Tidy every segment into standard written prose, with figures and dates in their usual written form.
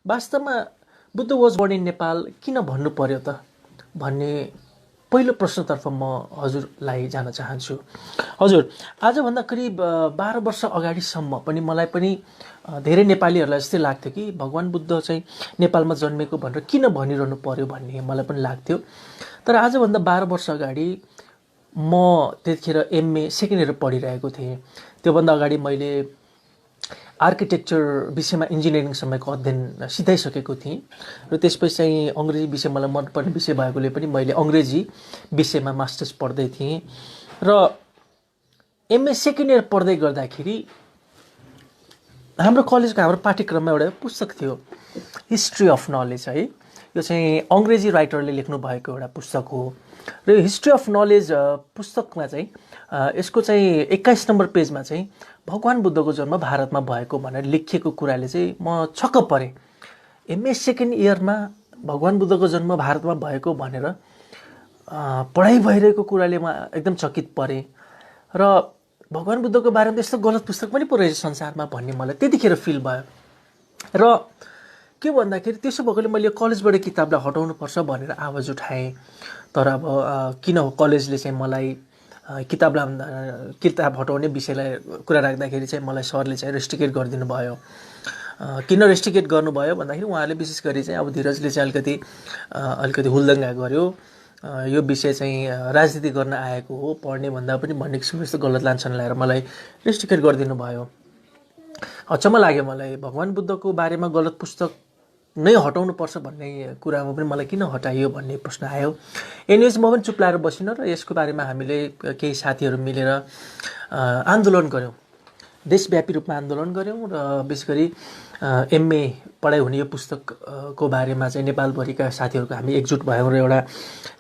वास्तवमा Buddha was born in Nepal किन भन्नु पर्यो त भन्ने पहिलो प्रश्नतर्फ म हजुरलाई जान चाहन्छु। हजुर, आजभन्दा करिब 12 वर्ष अगाडिसम्म पनि मलाई पनि धेरै नेपालीहरूलाई जस्तै लाग्थ्यो कि भगवान बुद्ध चाहिँ नेपालमा जन्मेको भनेर किन भनिरहनु पर्यो भन्ने मलाई पनि लाग्थ्यो। तर आजभन्दा 12 वर्ष अगाडि म त्यतिखेर एमए सेकेन्ड इयर पढिरहेको थिएँ। त्योभन्दा अगाडि मैले आर्किटेक्चर विषयमा इन्जिनियरिङसम्मको अध्ययन सिधाइसकेको थिएँ र त्यसपछि चाहिँ अङ्ग्रेजी विषय मलाई मनपर्ने विषय भएकोले पनि मैले अङ्ग्रेजी विषयमा मास्टर्स पढ्दै थिएँ र एमए सेकेन्ड इयर पढ्दै गर्दाखेरि हाम्रो कलेजको हाम्रो पाठ्यक्रममा एउटा पुस्तक थियो, हिस्ट्री अफ नलेज है। यो चाहिँ अङ्ग्रेजी राइटरले लेख्नु भएको एउटा पुस्तक हो र यो हिस्ट्री अफ नलेज पुस्तकमा चाहिँ यसको चाहिँ 21 नम्बर पेजमा चाहिँ भगवान बुद्धको जन्म भारतमा भएको भनेर लेखिएको कुराले चाहिँ म छक्क परेँ। एमए सेकेन्ड इयरमा भगवान बुद्धको जन्म भारतमा भएको भनेर पढाइ भइरहेको कुराले म एकदम चकित परेँ र भगवान बुद्धको बारेमा यस्तो गलत पुस्तक पनि पो रहेछ संसारमा भन्ने मलाई त्यतिखेर फिल भयो। र के भन्दाखेरि त्यसो भएकोले मैले कलेजबाट किताबलाई हटाउनुपर्छ भनेर आवाज उठाएँ। तर अब किन हो कलेजले चाहिँ मलाई किताब हटाउने विषयलाई कुरा राख्दाखेरि चाहिँ मलाई सरले चाहिँ रेस्ट्रिकेट गरिदिनु भयो। किन रेस्ट्रिकेट गर्नुभयो भन्दाखेरि उहाँले विशेष गरी चाहिँ अब धीरजले चाहिँ अलिकति हुलदङ्गा गर्यो, यो विषय चाहिँ राजनीति गर्न आएको हो, पढ्ने भन्दा पनि भन्ने किसिमको यस्तो गलत लान्छन लगाएर मलाई रेस्ट्रिकेट गरिदिनु भयो। अचम्म लाग्यो मलाई, भगवान बुद्धको बारेमा गलत पुस्तक नै हटाउनुपर्छ भन्ने कुरामा पनि मलाई किन हटाइयो भन्ने प्रश्न आयो। एनिवेज म पनि चुप लाएर बसिनँ र यसको बारेमा हामीले केही साथीहरू मिलेर आन्दोलन गऱ्यौँ, देशव्यापी रूपमा आन्दोलन गऱ्यौँ र विशेष गरी एमए पढाइ हुने यो पुस्तकको बारेमा चाहिँ नेपालभरिका साथीहरूको हामी एकजुट भयौँ र एउटा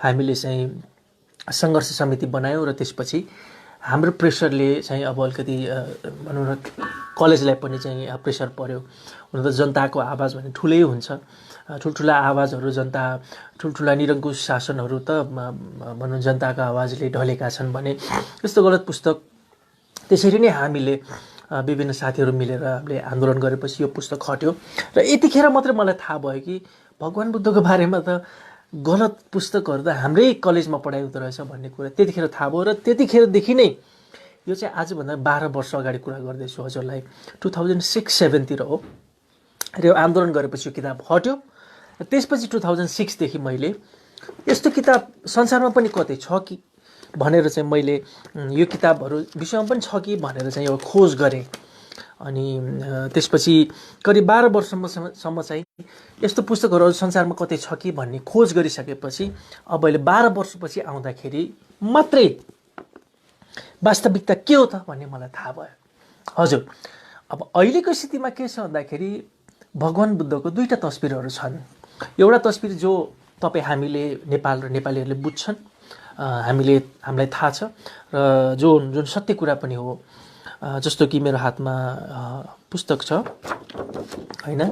हामीले चाहिँ सङ्घर्ष समिति बनायौँ र त्यसपछि हाम्रो प्रेसरले चाहिँ अब अलिकति भनौँ न कलेजलाई पनि चाहिँ प्रेसर पर्यो। हुन त जनताको आवाज भने ठुलै हुन्छ, ठुल्ठुला आवाजहरू जनता, ठुल्ठुला निरङ्कुश शासनहरू त भनौँ जनताको आवाजले ढलेका छन् भने यस्तो गलत पुस्तक। त्यसरी नै हामीले विभिन्न साथीहरू मिलेर हामीले आन्दोलन गरेपछि यो पुस्तक हट्यो र यतिखेर मात्रै मलाई थाहा भयो कि भगवान बुद्धको बारेमा त गलत पुस्तकहरू त हाम्रै कलेजमा पढाइ हुँदो रहेछ भन्ने कुरा त्यतिखेर थाहा भयो। र त्यतिखेरदेखि नै यो चाहिँ आजभन्दा 12 वर्ष अगाडि कुरा गर्दैछु हजुरलाई, 2006-07 तिर हो र यो आन्दोलन गरेपछि यो किताब हट्यो। र त्यसपछि 2006 देखि मैले यस्तो किताब संसारमा पनि कतै छ कि भनेर चाहिँ मैले यो किताबहरू विश्वमा पनि छ कि भनेर चाहिँ यो खोज गरेँ। अनि त्यसपछि करिब 12 वर्षसम्म चाहिँ यस्तो पुस्तकहरू संसारमा कतै छ कि भन्ने खोज गरिसकेपछि अब अहिले 12 वर्षपछि आउँदाखेरि मात्रै वास्तविकता के हो त भन्ने मलाई थाहा भयो। हजुर, अब अहिलेको स्थितिमा के छ भन्दाखेरि भगवान बुद्धको दुईटा तस्बिरहरू छन्। एउटा तस्बिर जो हामीले नेपाल र नेपालीहरूले बुझ्छन्, हामीलाई थाहा छ र जुन सत्य कुरा पनि हो। जस्तो कि मेरो हातमा पुस्तक छ हैन,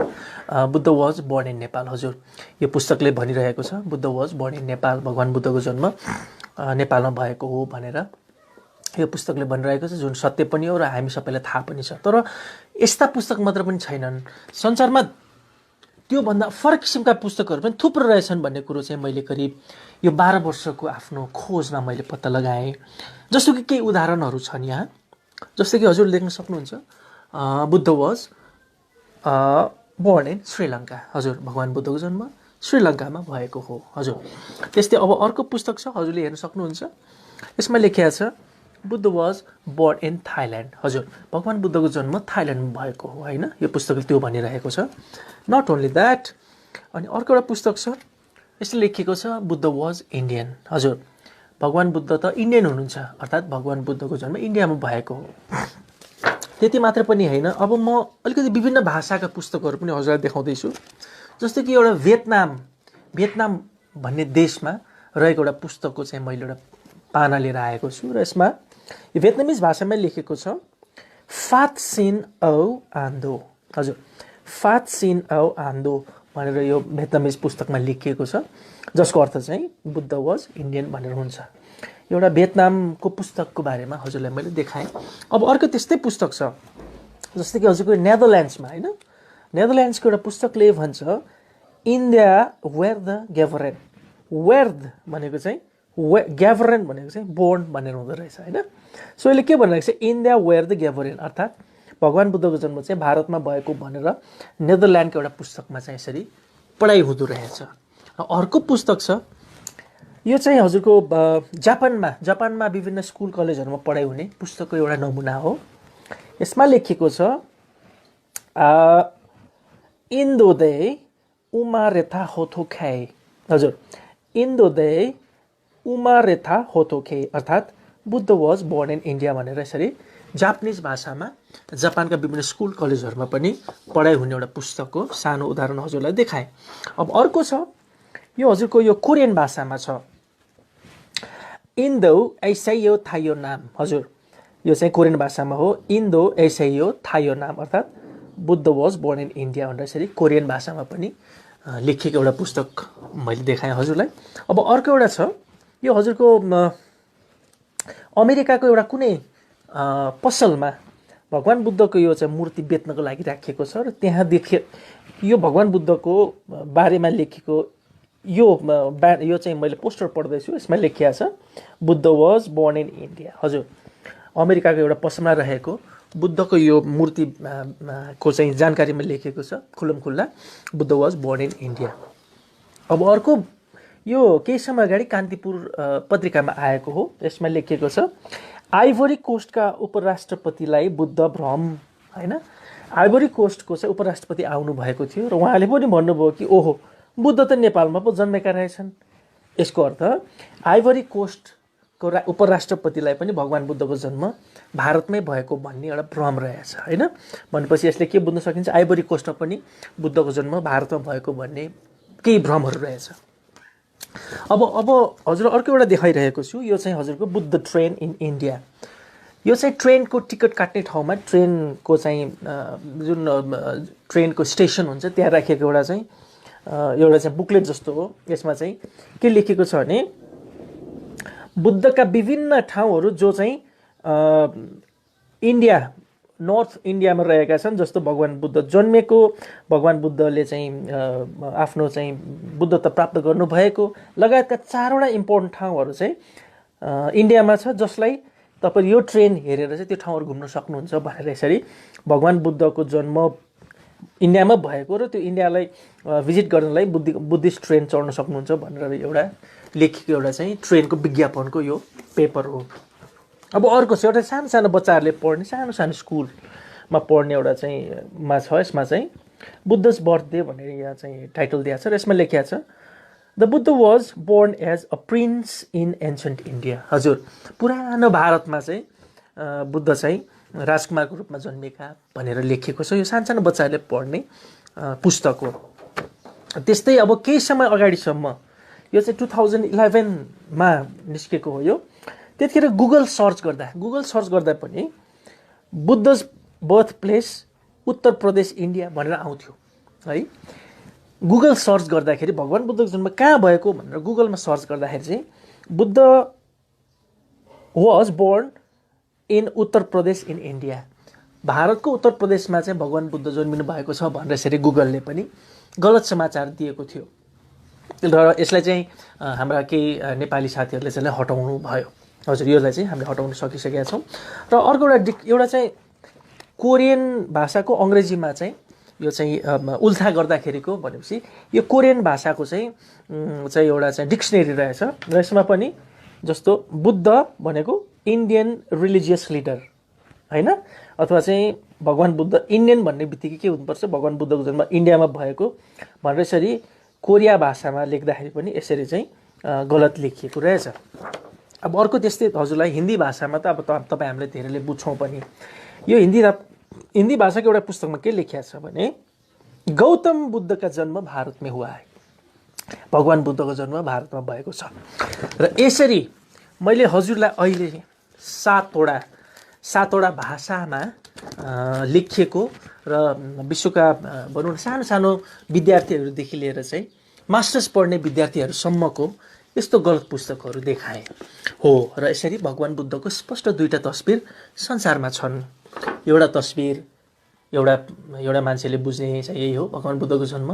Buddha was born in Nepal. हजुर, यो पुस्तकले भनिरहेको छ Buddha was born in Nepal, भगवान बुद्धको जन्म नेपालमा भएको हो भनेर यो पुस्तकले भनिरहेको छ, जुन सत्य पनि हो र हामी सबैलाई थाहा पनि छ। तर यस्ता पुस्तक मात्र पनि छैनन्, संसारमा त्योभन्दा फरक किसिमका पुस्तकहरू पनि थुप्रो रहेछन् भन्ने कुरो चाहिँ मैले करिब यो 12 वर्षको आफ्नो खोजमा मैले पत्ता लगाएँ। जस्तो कि केही उदाहरणहरू छन् यहाँ, जस्तो कि हजुर देख्न सक्नुहुन्छ Buddha was born in Sri Lanka. हजुर, भगवान बुद्धको जन्म श्रीलङ्कामा भएको हो। हजुर, त्यस्तै अब अर्को पुस्तक छ, हजुरले हेर्न सक्नुहुन्छ, यसमा लेखिएको छ Buddha was born in Thailand. हजुर, भगवान बुद्धको जन्म थाइल्यान्डमा भएको हो होइन, यो पुस्तकले त्यो भनिरहेको छ। नट ओन्ली द्याट, अनि अर्को एउटा पुस्तक छ, यसले लेखिएको छ बुद्ध वाज इन्डियन। हजुर, भगवान बुद्ध त इन्डियन हुनुहुन्छ, अर्थात् भगवान बुद्धको जन्म इन्डियामा भएको हो। त्यति मात्र पनि होइन, अब म अलिकति विभिन्न भाषाका पुस्तकहरू पनि हजुरलाई देखाउँदैछु। जस्तो कि एउटा भियतनाम भन्ने देशमा रहेको एउटा पुस्तकको चाहिँ मैले एउटा पाना लिएर आएको छु र यसमा यो भियतनामिज भाषामै लेखेको छ फात सिन औ आन्दो। हजुर, फात सिन औ आन्दो भनेर यो भियतनामिज पुस्तकमा लेखिएको छ, जसको अर्थ चाहिँ बुद्ध वाज इन्डियन भनेर हुन्छ। एउटा भियतनामको पुस्तकको बारेमा हजुरलाई मैले देखाएँ। अब अर्को त्यस्तै पुस्तक छ, जस्तै कि हजुरको नेदरल्यान्ड्समा होइन, नेदरल्यान्ड्सको एउटा पुस्तकले भन्छ इन्डिया वेयर द ग्याभरेन। वेयर भनेको चाहिँ ग्याभरेन भनेको चाहिँ बोर्न भनेर हुँदो रहेछ होइन। सो यसले के भनिरहेको छ, इन्डिया वेयर द ग्याभरेन, अर्थात् भगवान् बुद्धको जन्म चाहिँ भारतमा भएको भनेर नेदरल्यान्डको एउटा पुस्तकमा चाहिँ यसरी पढाइ हुँदो रहेछ। अर्को पुस्तक छ, यो चाहिँ हजुरको जापानमा विभिन्न स्कुल कलेजहरूमा पढाइ हुने पुस्तकको एउटा नमुना हो। यसमा लेखिएको छ इन्दोदय उमारेथा होथोखे। हजुर, इन्दोदय उमारेथा होथोखे अर्थात् Buddha was born in India भनेर यसरी जापानिज भाषामा जापानका विभिन्न स्कुल कलेजहरूमा पनि पढाइ हुने एउटा पुस्तकको सानो उदाहरण हजुरलाई देखाएँ। अब अर्को छ, यो हजुरको यो कोरियन भाषामा छ, इन्दो ऐसैयो थायो नाम। हजुर, यो चाहिँ कोरियन भाषामा हो, इन्दो ऐसैयो थायो नाम अर्थात् Buddha was born in India भनेर यसरी कोरियन भाषामा पनि लेखिएको एउटा पुस्तक मैले देखाएँ हजुरलाई। अब अर्को एउटा छ, यो हजुरको अमेरिकाको एउटा कुनै पसलमा भगवान् बुद्धको यो चाहिँ मूर्ति बेच्नको लागि राखिएको छ र त्यहाँ यो भगवान् बुद्धको बारेमा लेखेको यो चाहिँ मैले पोस्टर पढ्दैछु, यसमा लेखिएको छ Buddha was born in India. हजुर, अमेरिकाको एउटा पसलमा रहेको बुद्धको यो मूर्ति को चाहिँ जानकारीमा लेखिएको छ खुल्लमखुल्ला Buddha was born in India. अब अर्को, यो केही समय अगाडि कान्तिपुर पत्रिकामा आएको हो, यसमा लेखिएको छ आइभोरी कोस्टका उपराष्ट्रपतिलाई बुद्ध भ्रम होइन। आइभोरी कोस्टको चाहिँ उपराष्ट्रपति आउनु भएको थियो र उहाँले पनि भन्नुभयो कि ओहो बुद्ध त नेपालमा पो जन्मेका रहेछन्। यसको अर्थ आइभोरी कोस्टको उपराष्ट्रपतिलाई पनि भगवान् बुद्धको जन्म भारतमै भएको भन्ने एउटा भ्रम रहेछ होइन। भनेपछि यसले के बुझ्न सकिन्छ, आइभोरी कोस्टमा पनि बुद्धको जन्म भारतमा भएको भन्ने केही भ्रमहरू रहेछ। अब हजुर अर्को एउटा देखाइरहेको छु, यो चाहिँ हजुरको बुद्ध ट्रेन इन इन्डिया। यो चाहिँ ट्रेनको टिकट काट्ने ठाउँमा ट्रेनको चाहिँ जुन ट्रेनको स्टेसन हुन्छ त्यहाँ राखिएको एउटा चाहिँ बुकलेट जस्तो हो। यसमा चाहिँ के लेखेको छ भने बुद्धका विभिन्न ठाउँहरू जो चाहिँ इन्डिया नर्थ इन्डियामा रहेका छन्, जस्तो भगवान् बुद्ध जन्मेको, भगवान् बुद्धले चाहिँ आफ्नो चाहिँ बुद्धत्व प्राप्त गर्नुभएको लगायतका 4वटा इम्पोर्टेन्ट ठाउँहरू चाहिँ इन्डियामा छ, जसलाई तपाईँ यो ट्रेन हेरेर चाहिँ त्यो ठाउँहरू घुम्न सक्नुहुन्छ भनेर यसरी भगवान् बुद्धको जन्म इन्डियामा भएको र त्यो इन्डियालाई भिजिट गर्नलाई बुद्धिस्ट ट्रेन चढ्न सक्नुहुन्छ भनेर एउटा लेखिएको एउटा चाहिँ ट्रेनको विज्ञापनको यो पेपर हो। अब अर्को छ एउटा सानो सानो बच्चाहरूले पढ्ने सानो सानो स्कुलमा पढ्ने एउटा चाहिँ छ, यसमा चाहिँ बुद्धस बर्थडे भनेर यहाँ चाहिँ टाइटल दिएको छ र यसमा लेखिएको छ the Buddha was born as a prince in ancient India. हजुर, पुरानो भारतमा चाहिँ बुद्ध चाहिँ राजकुमारको रूपमा जन्मेका भनेर लेखिएको छ। यो सानो सानो बच्चाहरूले पढ्ने पुस्तक हो। त्यस्तै अब केही समय अगाडिसम्म यो चाहिँ 2011मा निस्केको हो। यो त्यतिखेर गुगल सर्च गर्दा पनि बुद्धस birth place Uttar Pradesh India भनेर आउँथ्यो है। गुगल सर्च गर्दाखेरि भगवान् बुद्धको जन्म कहाँ भएको भनेर गुगलमा सर्च गर्दाखेरि चाहिँ Buddha was born in Uttar Pradesh in India, भारतको उत्तर प्रदेशमा चाहिँ भगवान् बुद्ध जन्मिनु भएको छ भनेर यसरी गुगलले पनि गलत समाचार दिएको थियो र यसलाई चाहिँ हाम्रा केही नेपाली साथीहरूले चाहिँ हटाउनु भयो। हजुर, यसलाई चाहिँ हामीले हटाउन सकिसकेका छौँ। र अर्को एउटा चाहिँ कोरियन भाषाको अङ्ग्रेजीमा चाहिँ यो चाहिँ उल्था गर्दाखेरिको भनेपछि यो कोरियन भाषाको चाहिँ एउटा चाहिँ डिक्सनरी रहेछ र यसमा पनि जस्तो बुद्ध भनेको इन्डियन रिलिजियस लिडर होइन, अथवा चाहिँ भगवान् बुद्ध इन्डियन भन्ने बित्तिकै के हुनुपर्छ भगवान् बुद्धको जन्म इन्डियामा भएको भनेर यसरी कोरिया भाषामा लेख्दाखेरि पनि यसरी चाहिँ गलत लेखिएको रहेछ। अब अर्को त्यस्तै हजुरलाई हिन्दी भाषामा त अब तपाईँ हामीले धेरैले बुझ्छौँ पनि। यो हिन्दी भाषाको एउटा पुस्तकमा के लेखिएको छ भने गौतम बुद्धका जन्म भारतमै हुआ है, भगवान् बुद्धको जन्म भारतमा भएको छ। र यसरी मैले हजुरलाई अहिले सातवटा भाषामा लेखिएको र विश्वका भनौँ न सानो सानो विद्यार्थीहरूदेखि लिएर चाहिँ मास्टर्स पढ्ने विद्यार्थीहरूसम्मको यस्तो गलत पुस्तकहरू देखाएँ हो। र यसरी भगवान् बुद्धको स्पष्ट 2टा तस्बिर संसारमा छन्। एउटा तस्बिर एउटा एउटा मान्छेले बुझ्ने चाहिँ यही हो, भगवान बुद्धको जन्म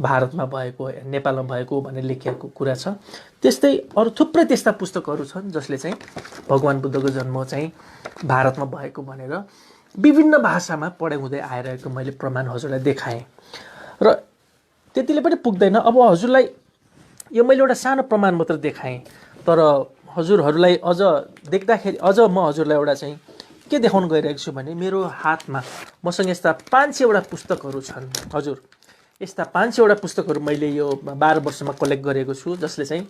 भारतमा भएको, नेपालमा भएको भनेर लेखिएको कुरा छ। त्यस्तै अरू थुप्रै त्यस्ता पुस्तकहरू छन् जसले चाहिँ भगवान बुद्धको जन्म चाहिँ भारतमा भएको भनेर विभिन्न भाषामा पढाइ हुँदै आइरहेको मैले प्रमाण हजुरलाई देखाएँ। र त्यतिले पनि पुग्दैन। अब हजुरलाई यो मैले एउटा सानो प्रमाण मात्र देखाएँ, तर हजुरहरूलाई अझ देख्दाखेरि अझ म हजुरलाई एउटा चाहिँ के देखाउन गइरहेको छु भने मेरो हातमा मसँग यस्ता 500वटा पुस्तकहरू छन्। हजुर, यस्ता 500वटा पुस्तकहरू मैले यो 12 वर्षमा कलेक्ट गरेको छु, जसले चाहिँ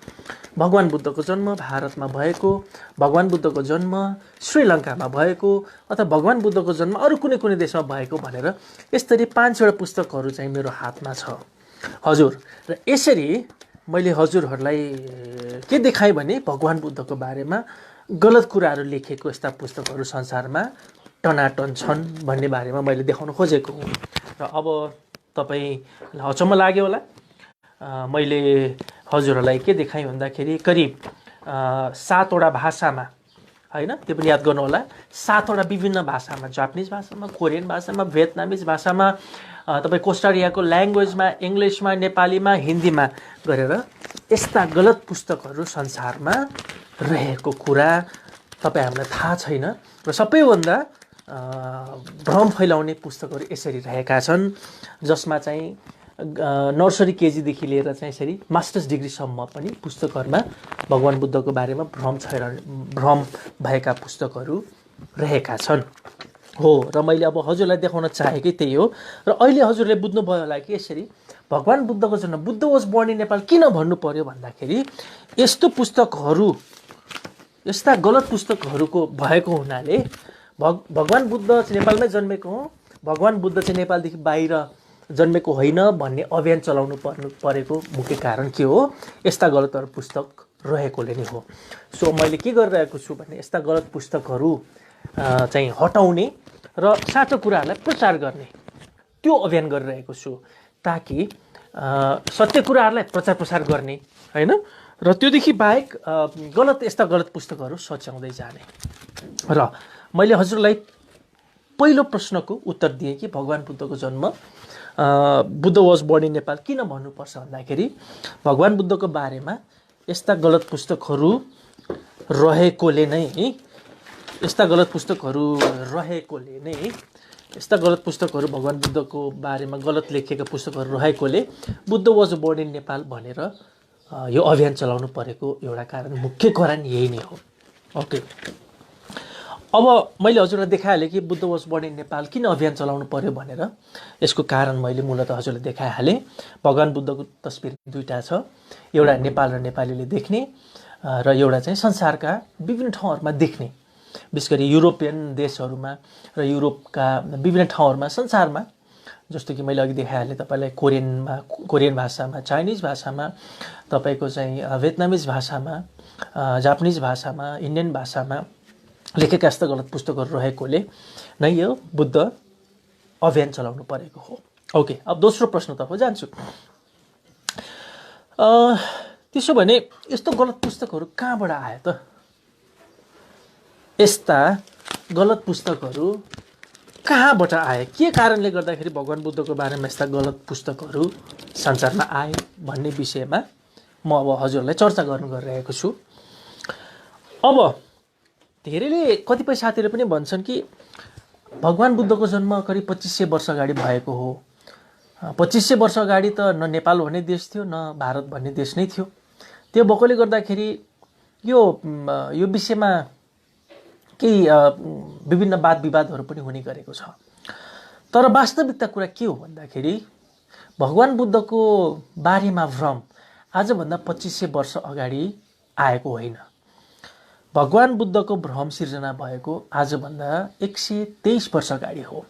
भगवान बुद्धको जन्म भारतमा भएको, भगवान बुद्धको जन्म श्रीलङ्कामा भएको अथवा भगवान बुद्धको जन्म अरू कुनै कुनै देशमा भएको भनेर यसरी 500वटा पुस्तकहरू चाहिँ मेरो हातमा छ हजुर। र यसरी मैले हजुरहरूलाई के देखाएँ भने भगवान बुद्धको बारेमा गलत कुराहरू लेखेको यस्ता पुस्तकहरू संसारमा टनाटन छन् भन्ने बारेमा मैले देखाउन खोजेको हुँ। र अब तपाईलाई अचम्म लाग्यो होला, मैले हजुरहरूलाई के देखाएँ भन्दाखेरि करिब 7वटा भाषामा, होइन त्यो पनि याद गर्नु होला, 7वटा विभिन्न भाषामा, जापानिज भाषामा, कोरियन भाषामा, भियतनामिज भाषामा, तपाईँ कोस्टारिकाको ल्याङ्ग्वेजमा, इङ्ग्लिसमा, नेपालीमा, हिन्दीमा गरेर यस्ता गलत पुस्तकहरू संसारमा रहेको कुरा तपाईँ हामीलाई थाहा छैन। र सबैभन्दा भ्रम फैलाउने पुस्तकहरू यसरी रहेका छन्, जसमा चाहिँ नर्सरी केजीदेखि लिएर चाहिँ यसरी मास्टर्स डिग्रीसम्म पनि पुस्तकहरूमा भगवान बुद्धको बारेमा भ्रम भएका पुस्तकहरू रहेका छन् हो। र मैले अब हजुरलाई देखाउन चाहेकै त्यही हो। र अहिले हजुरले बुझ्नुभयो होला कि यसरी भगवान बुद्धको जन्म, Buddha was born in Nepal किन भन्नु पर्यो भन्दाखेरि यस्तो पुस्तकहरू, यस्ता गलत पुस्तकहरूको भएको हुनाले भगवान बुद्ध चाहिँ नेपालमै जन्मेको हो, भगवान बुद्ध चाहिँ नेपालदेखि बाहिर जन्मेको होइन भन्ने अभियान चलाउनु परेको मुख्य कारण के हो? यस्ता गलतहरू पुस्तक रहेकोले नै हो। सो मैले के गरिरहेको छु भने यस्ता गलत पुस्तकहरू चाहिँ हटाउने र साँचो कुराहरूलाई प्रचार गर्ने त्यो अभियान गरिरहेको छु, ताकि सत्य कुराहरूलाई प्रचार प्रसार गर्ने, होइन, र त्योदेखि बाहेक यस्ता गलत पुस्तकहरू सच्याउँदै जाने। र मैले हजुरलाई पहिलो प्रश्नको उत्तर दिएँ कि भगवान बुद्धको जन्म Buddha was born in Nepal किन भन्नुपर्छ भन्दाखेरि भगवान बुद्धको बारेमा यस्ता गलत पुस्तकहरू रहेकोले नै, यस्ता गलत पुस्तकहरू भगवान बुद्धको बारेमा गलत लेखिएका पुस्तकहरू रहेकोले Buddha was born in Nepal भनेर यो अभियान चलाउनु परेको एउटा कारण, मुख्य कारण यही नै हो। ओके, अब मैले हजुरलाई देखाइहालेँ कि Buddha was born in Nepal किन अभियान चलाउनु पर्यो भनेर। यसको कारण मैले मूलतः हजुरलाई देखाइहालेँ। भगवान बुद्धको तस्बिर दुईवटा छ, एउटा नेपाल र नेपालीले देख्ने र एउटा चाहिँ संसारका विभिन्न ठाउँहरूमा देख्ने, विशेष गरी युरोपियन देशहरूमा र युरोपका विभिन्न ठाउँहरूमा, संसारमा, जस्तो कि मैले अघि देखाइहालेँ तपाईँलाई कोरियन भाषामा, चाइनिज भाषामा, तपाईँको चाहिँ भियतनामिज भाषामा, जापानिज भाषामा, इन्डियन भाषामा लेखेका यस्ता गलत पुस्तकहरू रहेकोले नै यो बुद्ध अभियान चलाउनु परेको हो। ओके, अब दोस्रो प्रश्नतर्फ जान्छु। त्यसो भने यस्तो गलत पुस्तकहरू कहाँबाट आयो त? यस्ता गलत पुस्तकहरू कहाँबाट आए? के कारणले गर्दाखेरि भगवान बुद्धको बारेमा यस्ता गलत पुस्तकहरू संसारमा आए भन्ने विषयमा म अब हजुरलाई चर्चा गरिरहेको छु। अब धेरैले, कतिपय साथीहरूले पनि भन्छन् कि भगवान बुद्धको जन्म करिब 2500 वर्ष अगाडि भएको हो। 2500 वर्ष अगाडि त न नेपाल भन्ने देश थियो, न भारत भन्ने देश नै थियो। त्यो भएकोले गर्दाखेरि यो विषयमा केही विभिन्न वाद विवादहरू पनि हुने गरेको छ। तर वास्तविकता कुरा के हो भन्दाखेरि भगवान बुद्धको बारेमा भ्रम आजभन्दा 2500 वर्ष अगाडि आएको होइन। भगवान बुद्धको भ्रम सिर्जना भएको आजभन्दा 123 वर्ष अगाडि हो।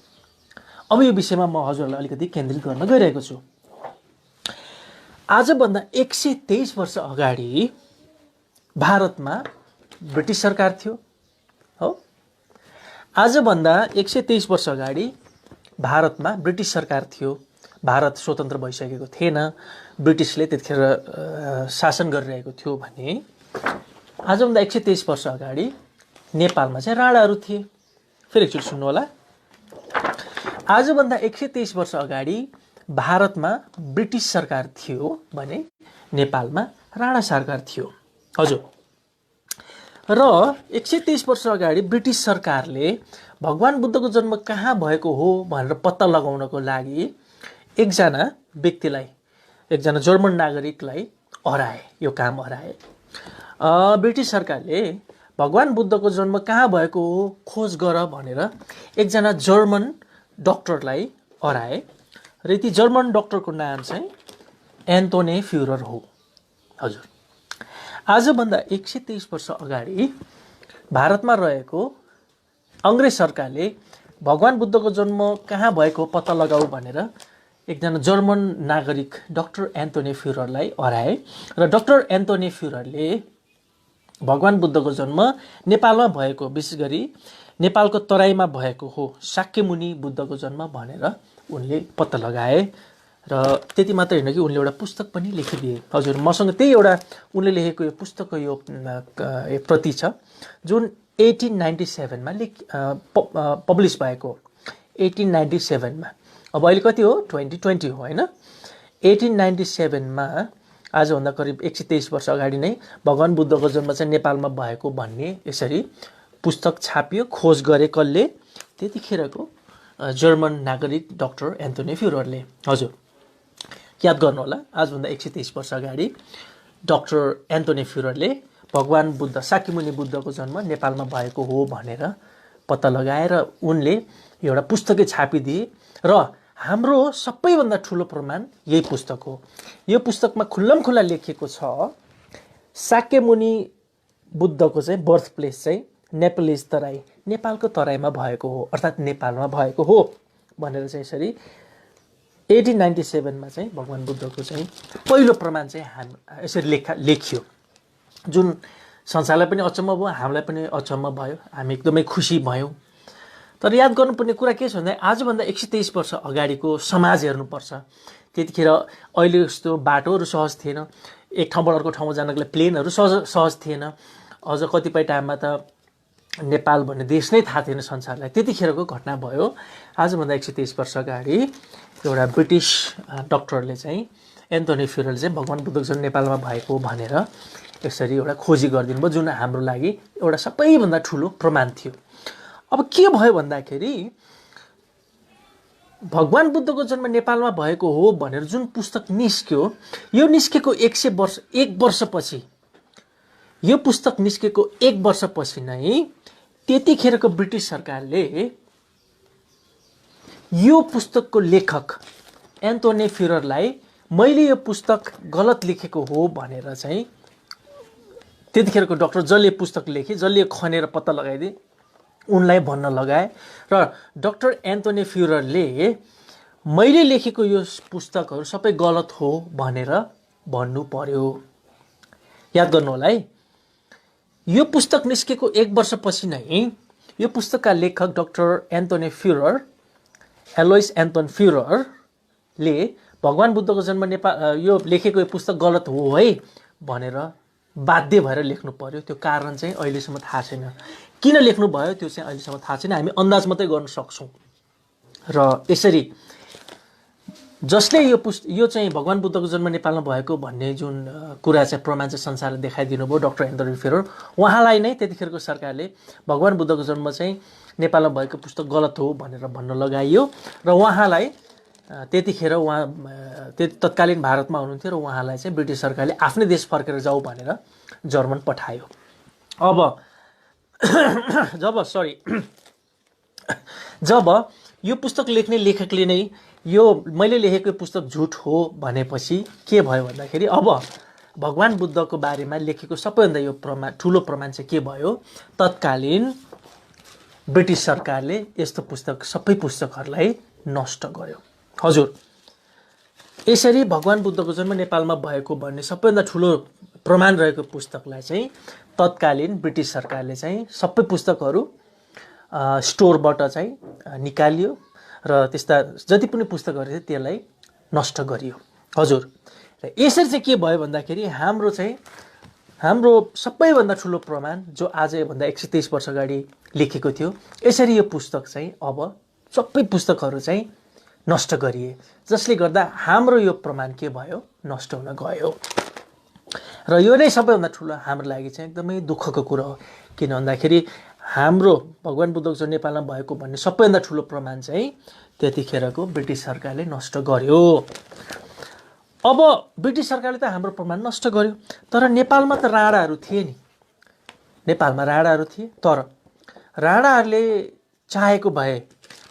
अब यो विषयमा म हजुरलाई अलिकति केन्द्रित गर्न गइरहेको छु। आजभन्दा 123 वर्ष अगाडि भारतमा ब्रिटिस सरकार थियो, हो। आजभन्दा 123 वर्ष अगाडि भारतमा ब्रिटिस सरकार थियो। भारत स्वतन्त्र भइसकेको थिएन, ब्रिटिसले त्यतिखेर शासन गरिरहेको थियो भने आजभन्दा 123 वर्ष अगाडि नेपालमा चाहिँ राणाहरू थिए। फेरि एकचोटि सुन्नु होला। आजभन्दा 123 वर्ष अगाडि भारतमा ब्रिटिस सरकार थियो भने नेपालमा राणा सरकार थियो। हजुर, र 123 वर्ष अगाडि ब्रिटिस सरकारले भगवान बुद्धको जन्म कहाँ भएको हो भनेर पत्ता लगाउनको लागि एकजना व्यक्तिलाई, एकजना जर्मन नागरिकलाई हराए, यो काम हराए। ब्रिटिस सरकारले भगवान बुद्धको जन्म कहाँ भएको हो खोज गर भनेर एकजना जर्मन डक्टरलाई हराए र ती जर्मन डक्टरको नाम चाहिँ एन्टोनी फ्युरर हो। हजुर, आजभन्दा 123 वर्ष अगाडि भारतमा रहेको अङ्ग्रेज सरकारले भगवान बुद्धको जन्म कहाँ भएको पत्ता लगाऊ भनेर एकजना जर्मन नागरिक डाक्टर एन्टोनी फ्युररलाई हराए र डाक्टर एन्टोनी फ्युररले भगवान बुद्धको जन्म नेपालमा भएको, विशेष गरी नेपालको तराईमा भएको हो, शाक्यमुनि बुद्धको जन्म भनेर उनले पत्ता लगाए। र त्यति मात्र होइन कि उनले एउटा पुस्तक पनि लेखिदिए। हजुर, मसँग त्यही एउटा उनले लेखेको यो पुस्तकको यो प्रति छ जुन 1897 मा पब्लिस भएको, 1897 मा। अब अहिले कति हो, 2020 हो होइन। 1897 मा आजभन्दा करिब 123 वर्ष अगाडि नै भगवान बुद्धको जन्म चाहिँ नेपालमा भएको भन्ने यसरी पुस्तक छापियो। खोज गरे कसले? त्यतिखेरको जर्मन नागरिक डाक्टर एन्टोनी फ्युररले। हजुर, याद गर्नु होला, आजभन्दा 123 वर्ष अगाडि डाक्टर एन्टोनी फ्युररले भगवान बुद्ध, शाक्यमुनि बुद्धको जन्म नेपालमा भएको हो भनेर पत्ता लगाएर उनले एउटा पुस्तकै छापिदिए र हाम्रो सबैभन्दा ठुलो प्रमाण यही पुस्तक हो। यो पुस्तकमा खुल्लमखुल्ला लेखिएको छ शाक्यमुनि बुद्धको चाहिँ बर्थ प्लेस चाहिँ नेपालिज तराई, नेपालको तराईमा भएको हो, अर्थात् नेपालमा भएको हो भनेर चाहिँ यसरी 1897 मा चाहिँ भगवान बुद्धको चाहिँ पहिलो प्रमाण चाहिँ यसरी लेखियो, जुन संसारलाई पनि अचम्म भयो, हामीलाई पनि अचम्म भयो, हामी एकदमै खुसी भयौँ। तर याद गर्नुपर्ने कुरा के छ भन्दा आजभन्दा 123 वर्ष अगाडिको समाज हेर्नुपर्छ। त्यतिखेर अहिले जस्तो बाटोहरू सहज थिएन, एक ठाउँबाट अर्को ठाउँमा जानको लागि प्लेनहरू सहज थिएन, अझ कतिपय टाइममा त नेपाल भन्ने देश नै थाहा थिएन संसारलाई। त्यतिखेरको घटना भयो। आजभन्दा 123 वर्ष अगाडि एउटा ब्रिटिस डक्टरले चाहिँ एन्टोनी फ्युररले चाहिँ भगवान बुद्धको जन्म नेपालमा भएको भनेर यसरी एउटा खोजी गरिदिनु भयो, जुन हाम्रो लागि एउटा सबैभन्दा ठुलो प्रमाण थियो। अब के भयो भन्दाखेरि भगवान बुद्धको जन्म नेपालमा भएको हो भनेर जुन पुस्तक निस्क्यो, यो निस्केको 1 वर्षपछि, यो पुस्तक निस्केको 1 वर्षपछि नै त्यतिखेरको ब्रिटिस सरकारले यो पुस्तकको लेखक एन्टोनी फ्युररलाई मैले यो पुस्तक गलत लेखेको हो भनेर चाहिँ त्यतिखेरको डाक्टर जसले पुस्तक लेखे, जसले खनेर पत्ता लगाइदिए उनलाई भन्न लगाए र डाक्टर एन्टोनी फ्युररले मैले लेखेको यो पुस्तकहरू सबै गलत हो भनेर भन्नु पर्यो। याद गर्नु होला है, यो पुस्तक निस्केको 1 वर्षपछि नै यो पुस्तकका लेखक डाक्टर एन्टोनी फ्युरर, एलोइस एन्टोन फ्युररले भगवान बुद्धको जन्म यो लेखेको यो पुस्तक गलत हो है भनेर बाध्य भएर लेख्नु पर्यो। त्यो कारण चाहिँ अहिलेसम्म थाहा छैन, किन लेख्नु भयो त्यो चाहिँ अहिलेसम्म थाहा छैन, हामी अन्दाज मात्रै गर्न सक्छौँ। र यसरी जसले यो चाहिँ भगवान बुद्धको जन्म नेपालमा भएको भन्ने जुन कुरा चाहिँ प्रमाण चाहिँ संसारले देखाइदिनु भयो डाक्टर एन्टोनी फ्युरर, उहाँलाई नै त्यतिखेरको सरकारले भगवान बुद्धको जन्म चाहिँ नेपालमा भएको पुस्तक गलत हो भनेर भन्न लगाइयो र उहाँलाई त्यतिखेर तत्कालीन भारतमा हुनुहुन्थ्यो र उहाँलाई चाहिँ ब्रिटिस सरकारले आफ्नै देश फर्केर जाऊ भनेर जर्मन पठायो। अब जब यो पुस्तक लेख्ने लेखकले नै यो मैले लेखेको पुस्तक झुट हो भनेपछि के भयो भन्दाखेरि अब भगवान बुद्धको बारेमा लेखेको सबैभन्दा यो ठुलो प्रमाण चाहिँ के भयो, तत्कालीन ब्रिटिस सरकारले यस्तो पुस्तक सबै पुस्तकहरूलाई नष्ट गर्यो। हजुर, यसरी भगवान बुद्धको जन्म नेपालमा भएको भन्ने सबैभन्दा ठुलो प्रमाण रहेको पुस्तकलाई चाहिँ तत्कालीन ब्रिटिस सरकारले चाहिँ सबै पुस्तकहरू स्टोरबाट चाहिँ निकालियो र त्यस्ता जति पनि पुस्तकहरू थिए त्यसलाई नष्ट गरियो। हजुर, र यसरी चाहिँ के भयो भन्दाखेरि हाम्रो सबैभन्दा ठुलो प्रमाण जो आजभन्दा 123 वर्ष अगाडि लेखेको थियो, यसरी यो पुस्तक चाहिँ अब सबै पुस्तकहरू चाहिँ नष्ट गरिए, जसले गर्दा हाम्रो यो प्रमाण के भयो, नष्ट हुन गयो। र यो नै सबैभन्दा ठुलो हाम्रो लागि चाहिँ एकदमै दुःखको कुरो हो। किन भन्दाखेरि हाम्रो भगवान बुद्धको जन्म नेपालमा भएको भन्ने सबैभन्दा ठुलो प्रमाण चाहिँ त्यतिखेरको ब्रिटिस सरकारले नष्ट गर्यो। अब ब्रिटिस सरकारले त हाम्रो प्रमाण नष्ट गर्यो, तर नेपालमा त राणाहरू थिए नि, नेपालमा राणाहरू थिए। तर राणाहरूले चाहेको भए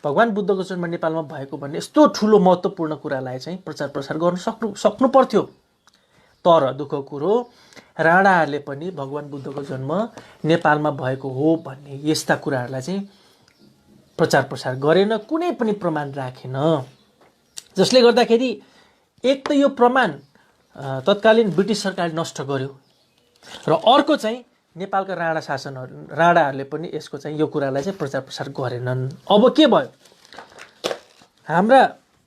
भगवान बुद्धको जन्म नेपालमा भएको भन्ने यस्तो ठुलो महत्त्वपूर्ण कुरालाई चाहिँ प्रचार प्रसार गर्न सक्नु पर्थ्यो। तर दुःखको कुरो, राणाहरूले पनि भगवान बुद्धको जन्म नेपालमा भएको हो भन्ने यस्ता कुराहरूलाई चाहिँ प्रचार प्रसार गरेन, कुनै पनि प्रमाण राखेन। जसले गर्दाखेरि एक त यो प्रमाण तत्कालीन ब्रिटिस सरकारले नष्ट गर्यो, र अर्को चाहिँ नेपालका राणाहरूले पनि यसको चाहिँ यो कुरालाई चाहिँ प्रचार प्रसार गरेनन्। अब के भयो,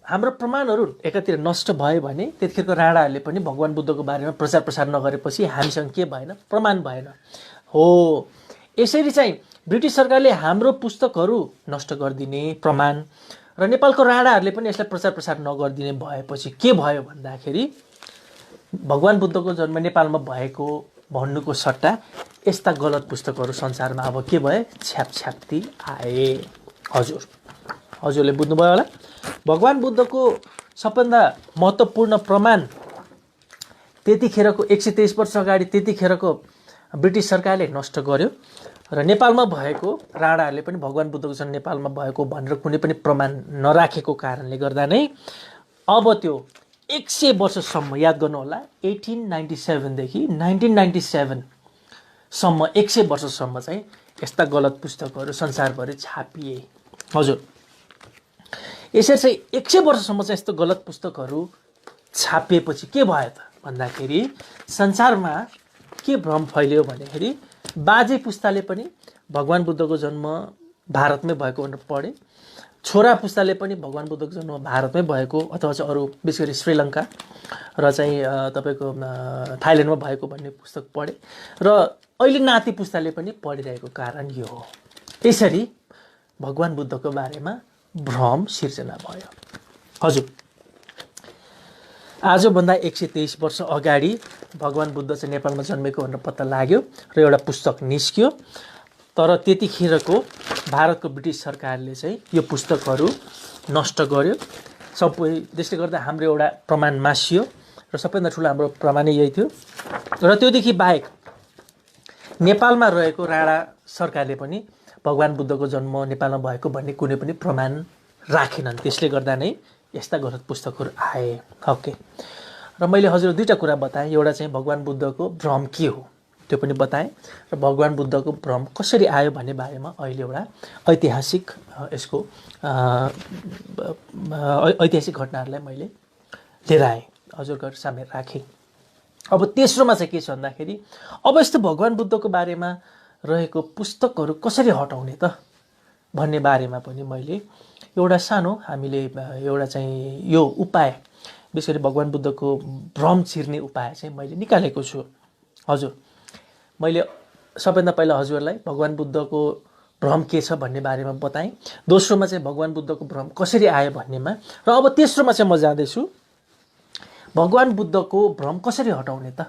हाम्रो प्रमाणहरू एकातिर नष्ट भयो भने त्यतिखेरको राणाहरूले पनि भगवान बुद्धको बारेमा प्रचार प्रसार नगरेपछि हामीसँग के भएन, प्रमाण भएन। हो, यसरी चाहिँ ब्रिटिस सरकारले हाम्रो पुस्तकहरू नष्ट गरिदिने प्रमाण, र नेपालको राणाहरूले पनि यसलाई प्रचार प्रसार नगरिदिने भएपछि के भयो भन्दाखेरि भगवान बुद्धको जन्म नेपालमा भएको भन्नुको सट्टा यस्ता गलत पुस्तकहरू संसारमा अब के भए, छ्यापछ्याप्ती आए। हजुरले बुझ्नुभयो होला। भगवान बुद्धको सबभन्दा महत्त्वपूर्ण प्रमाण त्यतिखेरको 123 वर्ष अगाडि त्यतिखेरको ब्रिटिस सरकारले नष्ट गर्यो, र नेपालमा भएको राणाहरूले पनि भगवान बुद्धको जन्म नेपालमा भएको भनेर कुनै पनि प्रमाण नराखेको कारणले गर्दा नै अब त्यो 100 वर्षसम्म, याद गर्नुहोला, 1897 देखि 1997 सम्म 100 वर्षसम्म चाहिँ यस्ता गलत पुस्तकहरू संसारभरि छापिए। हजुर, यसरी चाहिँ 100 वर्षसम्म चाहिँ यस्तो गलत पुस्तकहरू छापिएपछि के भयो त भन्दाखेरि संसारमा के भ्रम फैलियो भन्दाखेरि बाजे पुस्ताले पनि भगवान बुद्धको जन्म भारतमै भएको भनेर पढे, छोरा पुस्ताले पनि भगवान बुद्धको जन्म भारतमै भएको अथवा चाहिँ अरू विशेष गरी श्रीलङ्का र चाहिँ तपाईँको थाइल्यान्डमा भएको भन्ने पुस्तक पढे, र अहिले नाति पुस्ताले पनि पढिरहेको कारण यो हो। यसरी भगवान बुद्धको बारेमा भ्रम सिर्जना भयो। हजुर, आजभन्दा 123 वर्ष अगाडि भगवान बुद्ध चाहिँ नेपालमा जन्मेको भनेर पत्ता लाग्यो र एउटा पुस्तक निस्क्यो, तर त्यतिखेरको भारतको ब्रिटिस सरकारले चाहिँ यो पुस्तकहरू नष्ट गर्यो सबै। त्यसले गर्दा हाम्रो एउटा प्रमाण मासियो, र सबैभन्दा ठुलो हाम्रो प्रमाणै यही थियो। र त्योदेखि बाहेक नेपालमा रहेको राणा सरकारले पनि भगवान बुद्धको जन्म नेपालमा भएको भन्ने कुनै पनि प्रमाण राखेनन्। त्यसले गर्दा नै यस्ता गलत पुस्तकहरू आए। ओके, र मैले हजुर दुईवटा कुरा बताएँ। एउटा चाहिँ भगवान बुद्धको भ्रम के हो त्यो पनि बताएँ, र भगवान बुद्धको भ्रम कसरी आयो भन्ने बारेमा अहिले एउटा ऐतिहासिक यसको ऐतिहासिक घटनाहरूलाई मैले लिएर आएँ, हजुरको सामने राखेँ। अब तेस्रोमा चाहिँ के छ भन्दाखेरि अब यस्तो भगवान बुद्धको बारेमा रहेको पुस्तकहरू कसरी हटाउने त भन्ने बारेमा पनि मैले एउटा सानो हामीले एउटा चाहिँ यो उपाय, विशेष गरी भगवान बुद्धको भ्रम चिर्ने उपाय चाहिँ मैले निकालेको छु। हजुर, मैले सबैभन्दा पहिला हजुरलाई भगवान बुद्धको भ्रम के छ भन्ने बारेमा बताएँ। दोस्रोमा चाहिँ भगवान बुद्धको भ्रम कसरी आयो भन्नेमा, र अब तेस्रोमा चाहिँ म जाँदैछु भगवान बुद्धको भ्रम कसरी हटाउने त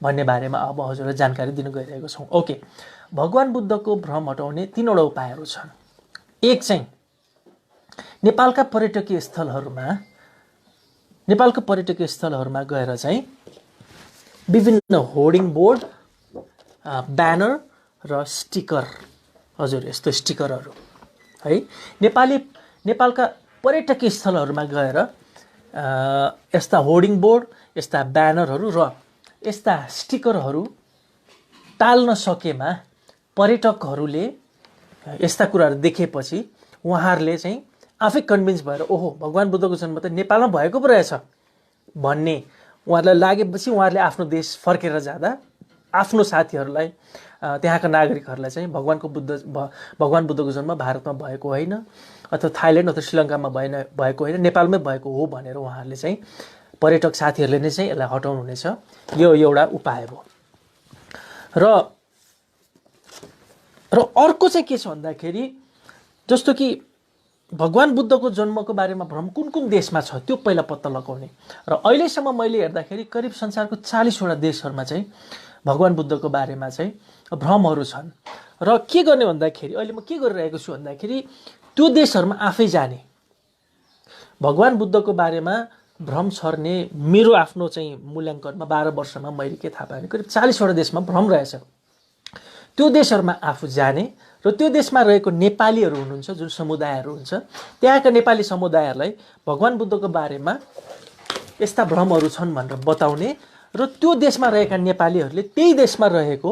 भन्ने बारेमा अब हजुरलाई जानकारी दिन गइरहेको छौँ। ओके, भगवान बुद्धको भ्रम हटाउने 3वटा उपायहरू छन्। एक चाहिँ नेपालका पर्यटकीय स्थलहरूमा गएर चाहिँ विभिन्न होर्डिङ बोर्ड, ब्यानर र स्टिकर, हजुर यस्तो स्टिकरहरू है, नेपालका पर्यटकीय स्थलहरूमा गएर यस्ता होर्डिङ बोर्ड, यस्ता ब्यानरहरू र यस्ता स्टिकरहरू टाल्न सकेमा पर्यटकहरूले यस्ता कुराहरू देखेपछि उहाँहरूले चाहिँ आफै कन्भिन्स भएर ओहो भगवान बुद्धको जन्म त नेपालमा भएको पो रहेछ भन्ने उहाँहरूलाई लागेपछि उहाँहरूले आफ्नो देश फर्केर जाँदा आफ्नो साथीहरूलाई, त्यहाँका नागरिकहरूलाई चाहिँ भगवान बुद्धको जन्म भारतमा भएको होइन अथवा थाइल्यान्ड अथवा श्रीलङ्कामा भएको होइन, नेपालमै भएको हो भनेर उहाँहरूले चाहिँ पर्यटक साथीहरूले नै चाहिँ यसलाई हटाउनु हुनेछ। यो एउटा उपाय हो। र अर्को चाहिँ के छ भन्दाखेरि जस्तो कि भगवान बुद्धको जन्मको बारेमा भ्रम कुन कुन देशमा छ त्यो पहिला पत्ता लगाउने। र अहिलेसम्म मैले हेर्दाखेरि करिब संसारको 40वटा देशहरूमा चाहिँ भगवान बुद्धको बारेमा चाहिँ भ्रमहरू छन्। र के गर्ने भन्दाखेरि अहिले म के गरिरहेको छु भन्दाखेरि त्यो देशहरूमा आफै जाने, भगवान बुद्धको बारेमा भ्रम छर्ने मेरो आफ्नो चाहिँ मूल्याङ्कनमा 12 वर्षमा मैले के थाहा पाएँ, करिब 40वटा देशमा भ्रम रहेछ। त्यो देशहरूमा आफू जाने र त्यो देशमा रहेको नेपालीहरू हुनुहुन्छ, जुन समुदायहरू हुन्छ, त्यहाँका नेपाली समुदायहरूलाई भगवान बुद्धको बारेमा यस्ता भ्रमहरू छन् भनेर बताउने र त्यो देशमा रहेका नेपालीहरूले त्यही देशमा रहेको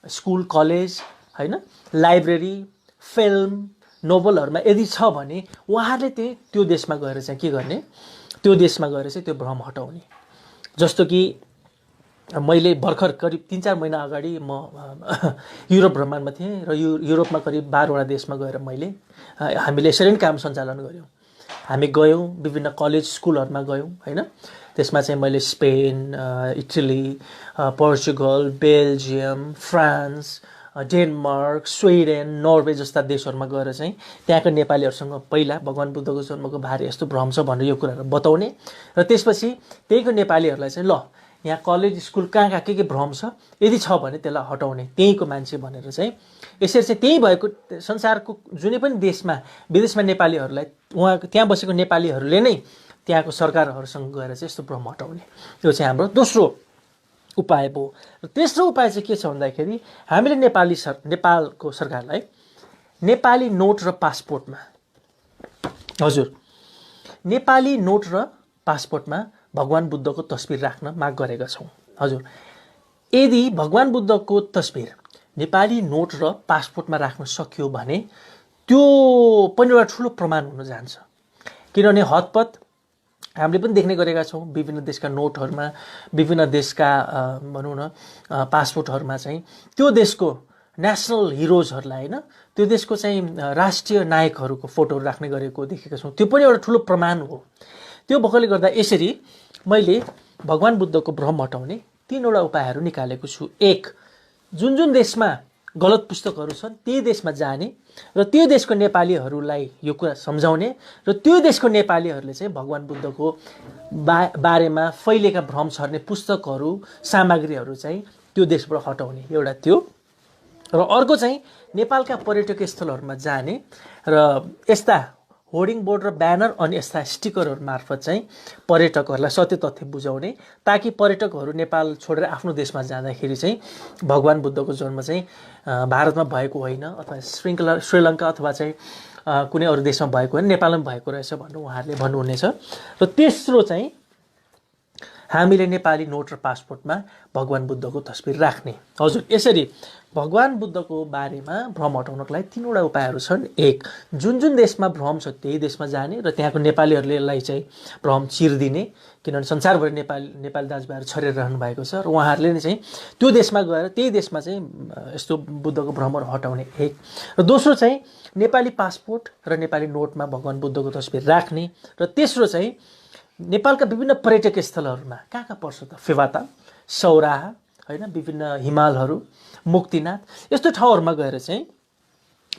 स्कुल, कलेज, हैन, लाइब्रेरी, फिल्म, नोभलहरूमा यदि छ भने उहाँहरूले त्यो देशमा गएर चाहिँ के गर्ने, त्यो देशमा गएर चाहिँ त्यो भ्रम हटाउने। जस्तो कि मैले भर्खर करिब 3-4 महिना अगाडि म युरोप भ्रमणमा थिएँ र युरोपमा करिब 12वटा देशमा गएर हामीले यसरी नै काम सञ्चालन गऱ्यौँ। हामी गयौँ, विभिन्न कलेज स्कुलहरूमा गयौँ, हैन। त्यसमा चाहिँ मैले Spain, Italy, Portugal, Belgium, France, Denmark, Sweden, Norway जस्ता देशहरूमा गएर चाहिँ त्यहाँका नेपालीहरूसँग पहिला भगवान बुद्धको जन्मको बारे यस्तो भ्रम छ भनेर यो कुराहरू बताउने र त्यसपछि त्यहीको नेपालीहरूलाई चाहिँ ल यहाँ कलेज स्कुल कहाँ के भ्रम छ, यदि छ भने त्यसलाई हटाउने, त्यहीको मान्छे भनेर चाहिँ यसरी चाहिँ त्यही भएको संसारको जुनै पनि देशमा विदेशमा नेपालीहरूलाई त्यहाँ बसेको नेपालीहरूले नै त्यहाँको सरकारहरूसँग गएर चाहिँ यस्तो भ्रम हटाउने। यो चाहिँ हाम्रो दोस्रो उपाय भयो। र तेस्रो उपाय चाहिँ के छ भन्दाखेरि हामीले नेपालको सरकारलाई नेपाली नोट र पासपोर्टमा, हजुर, नेपाली नोट र पासपोर्टमा भगवान बुद्धको तस्बिर राख्न माग गरेका छौँ। हजुर, यदि भगवान बुद्धको तस्बिर नेपाली नोट र पासपोर्टमा राख्न सकियो भने त्यो पनि एउटा ठुलो प्रमाण हुन जान्छ। किनभने हतपत हामीले पनि देख्ने गरेका छौँ विभिन्न देशका नोटहरूमा, विभिन्न देशका भनौँ न पासपोर्टहरूमा चाहिँ त्यो देशको नेसनल हिरोजहरूलाई, होइन, त्यो देशको चाहिँ राष्ट्रिय नायकहरूको फोटोहरू राख्ने गरेको देखेका छौँ। त्यो पनि एउटा ठुलो प्रमाण हो। त्यो भएकोले गर्दा यसरी मैले भगवान बुद्धको भ्रम हटाउने 3वटा उपायहरू निकालेको छु। 1, जुन देशमा गलत पुस्तकहरू छन् त्यही देशमा जाने र त्यो देशको नेपालीहरूलाई यो कुरा सम्झाउने र त्यो देशको नेपालीहरूले चाहिँ भगवान बुद्धको बारेमा फैलेका भ्रम छर्ने पुस्तकहरू, सामग्रीहरू चाहिँ त्यो देशबाट हटाउने, एउटा त्यो। र अर्को चाहिँ नेपालका पर्यटकीय स्थलहरूमा जाने र यस्ता होर्डिङ बोर्ड र ब्यानर अनि यस्ता स्टिकरहरू मार्फत चाहिँ पर्यटकहरूलाई सत्य तथ्य बुझाउने, ताकि पर्यटकहरू नेपाल छोडेर आफ्नो देशमा जाँदाखेरि चाहिँ भगवान बुद्धको जन्म चाहिँ भारतमा भएको होइन अथवा श्रीलङ्का अथवा चाहिँ कुनै अरू देशमा भएको होइन, नेपालमा भएको रहेछ भनेर उहाँहरूले भन्नुहुनेछ। र तेस्रो चाहिँ हामीले नेपाली नोट र पासपोर्टमा भगवान बुद्धको तस्बिर राख्ने। हजुर, यसरी भगवान बुद्धको बारेमा भ्रम हटाउनको लागि 3वटा उपायहरू छन्। 1, जुन देशमा भ्रम छ त्यही देशमा जाने र त्यहाँको नेपालीहरूलाई चाहिँ भ्रम चिर्दिने, किनभने संसारभरि नेपाली दाजुभाइहरू छरेर रहनु भएको छ र उहाँहरूले नै चाहिँ त्यो देशमा गएर त्यही देशमा चाहिँ यस्तो बुद्धको भ्रमहरू हटाउने। 1 र दोस्रो चाहिँ नेपाली पासपोर्ट र नेपाली नोटमा भगवान बुद्धको तस्बिर राख्ने। र तेस्रो चाहिँ नेपालका विभिन्न पर्यटकीय स्थलहरूमा कहाँ पर्छ त, फेवाता, सौराहा, होइन, विभिन्न हिमालहरू, मुक्तिनाथ, यस्तो ठाउँहरूमा गएर चाहिँ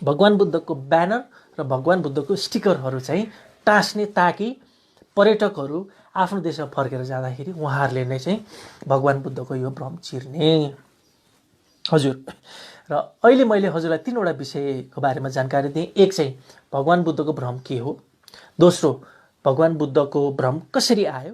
भगवान बुद्धको ब्यानर र भगवान बुद्धको स्टिकरहरू चाहिँ टाँस्ने, ताकि पर्यटकहरू आफ्नो देशमा फर्केर जाँदाखेरि उहाँहरूले नै चाहिँ भगवान बुद्धको यो भ्रम चिर्ने। हजुर, र अहिले मैले हजुरलाई 3वटा विषयको बारेमा जानकारी दिएँ। 1 चाहिँ भगवान बुद्धको भ्रम के हो, दोस्रो भगवान बुद्धको भ्रम कसरी आयो,